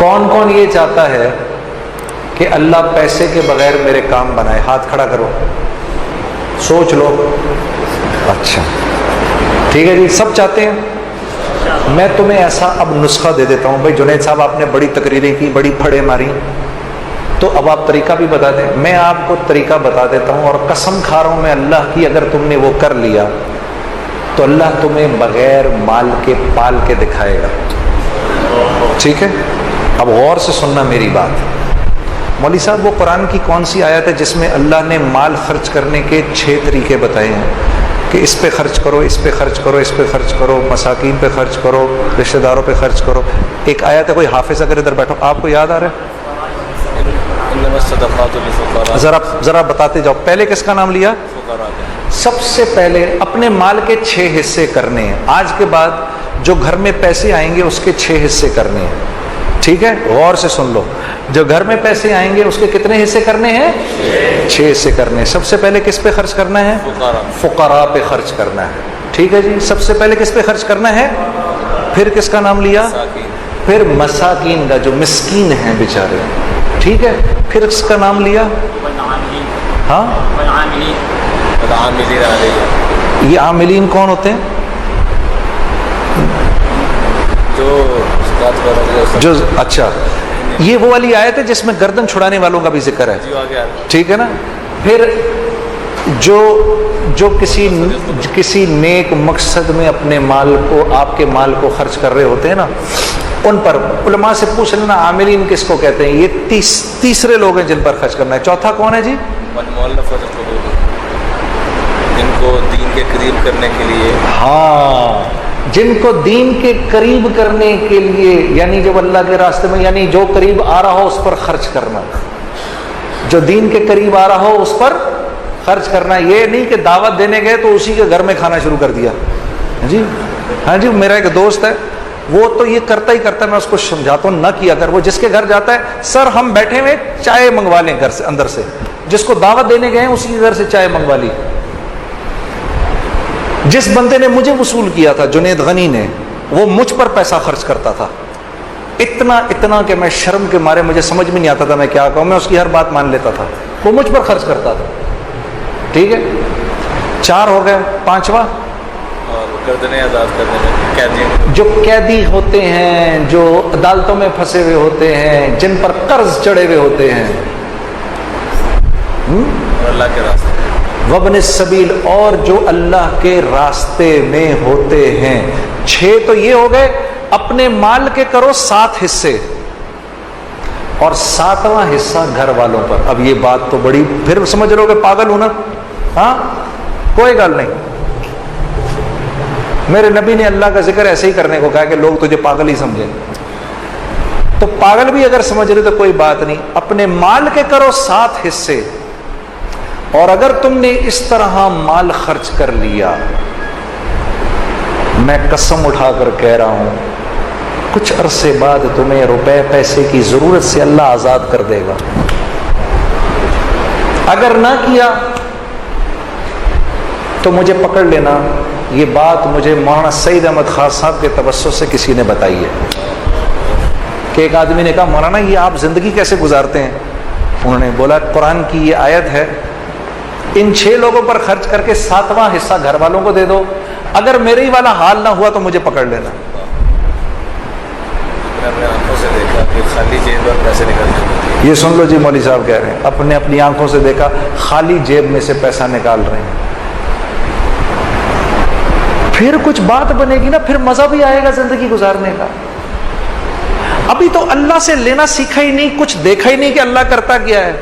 کون کون یہ چاہتا ہے کہ اللہ پیسے کے بغیر میرے کام بنائے؟ ہاتھ کھڑا کرو، سوچ لو. اچھا ٹھیک ہے جی، سب چاہتے ہیں. میں تمہیں ایسا اب نسخہ دے دیتا ہوں. بھائی جنید صاحب آپ نے بڑی تقریریں کی، بڑی پھڑے ماری، تو اب آپ طریقہ بھی بتا دیں. میں آپ کو طریقہ بتا دیتا ہوں، اور قسم کھا رہا ہوں میں اللہ کی، اگر تم نے وہ کر لیا تو اللہ تمہیں بغیر مال کے پال کے دکھائے گا. ٹھیک ہے، اب غور سے سننا میری بات. مولوی صاحب وہ قرآن کی کون سی آیت ہے جس میں اللہ نے مال خرچ کرنے کے 6 طریقے بتائے ہیں کہ اس پہ خرچ کرو، اس پہ خرچ کرو، اس پہ خرچ کرو، مساکین پہ خرچ کرو، رشتہ داروں پہ خرچ کرو؟ ایک آیت ہے، کوئی حافظ اگر ادھر بیٹھو آپ کو یاد آ رہا ہے؟ ذرا بتاتے جاؤ. پہلے کس کا نام لیا؟ سب سے پہلے اپنے مال کے 6 حصے کرنے ہیں. آج کے بعد جو گھر میں پیسے آئیں گے اس کے 6 حصے کرنے ہیں. ٹھیک ہے، غور سے سن لو. جو گھر میں پیسے آئیں گے اس کے کتنے حصے کرنے ہیں؟ 6 حصے کرنے ہیں. سب سے پہلے کس پہ خرچ کرنا ہے؟ فقراء پہ خرچ کرنا ہے. ٹھیک ہے جی، سب سے پہلے کس پہ خرچ کرنا ہے؟ پھر کس کا نام لیا؟ پھر مساکین کا، جو مسکین ہیں بیچارے. ٹھیک ہے، پھر اس کا نام لیا. ہاں، یہ عاملین کون ہوتے ہیں؟ جو اچھا، یہ وہ والی آیت ہے جس میں گردن چھڑانے والوں کا بھی ذکر ہے. ٹھیک ہے نا. پھر جو کسی نیک مقصد میں اپنے مال کو، آپ کے مال کو خرچ کر رہے ہوتے ہیں نا، ان پر علماء سے پوچھ لینا عاملین کس کو کہتے ہیں. یہ تیسرے لوگ ہیں جن پر خرچ کرنا ہے. چوتھا کون ہے جی؟ جن کو دین کے قریب کرنے کے لیے. ہاں، جن کو دین کے قریب کرنے کے لیے، یعنی جب اللہ کے راستے میں، یعنی جو قریب آ رہا ہو اس پر خرچ کرنا. جو دین کے قریب آ رہا ہو اس پر خرچ کرنا. یہ نہیں کہ دعوت دینے گئے تو اسی کے گھر میں کھانا شروع کر دیا. جی ہاں جی، میرا ایک دوست ہے، وہ تو یہ کرتا ہی کرتا ہے. میں اس کو سمجھاتا ہوں نہ کیا کر. وہ جس کے گھر جاتا ہے، سر ہم بیٹھے ہوئے چائے منگوا لیں گھر سے، اندر سے. جس کو دعوت دینے گئے ہیں اسی کے گھر سے چائے منگوا لی. جس بندے نے مجھے وصول کیا تھا، جنید غنی نے، وہ مجھ پر پیسہ خرچ کرتا تھا اتنا کہ میں شرم کے مارے مجھے سمجھ میں نہیں آتا تھا میں کیا کہوں. میں اس کی ہر بات مان لیتا تھا. وہ مجھ پر خرچ کرتا تھا. ٹھیک ہے، 4 ہو گئے. 5واں جو قیدی ہوتے ہیں، جو عدالتوں میں پھنسے ہوئے ہوتے ہیں، جن پر قرض چڑھے ہوئے ہوتے ہیں، اللہ کے راستے، وابن السبیل، اور جو اللہ کے راستے میں ہوتے ہیں. 6 تو یہ ہو گئے. اپنے مال کے کرو 7 حصے، اور 7واں حصہ گھر والوں پر. اب یہ بات تو بڑی، پھر سمجھ لو کہ پاگل ہوں نا. ہاں، کوئی گل نہیں. میرے نبی نے اللہ کا ذکر ایسے ہی کرنے کو کہا کہ لوگ تجھے پاگل ہی سمجھیں. تو پاگل بھی اگر سمجھ رہے تو کوئی بات نہیں. اپنے مال کے کرو 7 حصے، اور اگر تم نے اس طرح مال خرچ کر لیا، میں قسم اٹھا کر کہہ رہا ہوں کچھ عرصے بعد تمہیں روپے پیسے کی ضرورت سے اللہ آزاد کر دے گا. اگر نہ کیا تو مجھے پکڑ لینا. یہ بات مجھے مولانا سعید احمد خان صاحب کے توسط سے کسی نے بتائی ہے کہ ایک آدمی نے کہا مولانا یہ آپ زندگی کیسے گزارتے ہیں؟ انہوں نے بولا قرآن کی یہ آیت ہے، ان 6 لوگوں پر خرچ کر کے 7واں حصہ گھر والوں کو دے دو. اگر میرے ہی والا حال نہ ہوا تو مجھے پکڑ لینا. اپنے آنکھوں سے دیکھا کہ خالی جیب میں پیسے نکلتے. یہ سن لو جی، مولوی صاحب کہہ رہے ہیں اپنی آنکھوں سے دیکھا خالی جیب میں سے پیسہ نکال رہے ہیں. پھر کچھ بات بنے گی نا، پھر مزہ بھی آئے گا زندگی گزارنے کا. ابھی تو اللہ سے لینا سیکھا ہی نہیں، کچھ دیکھا ہی نہیں کہ اللہ کرتا کیا ہے.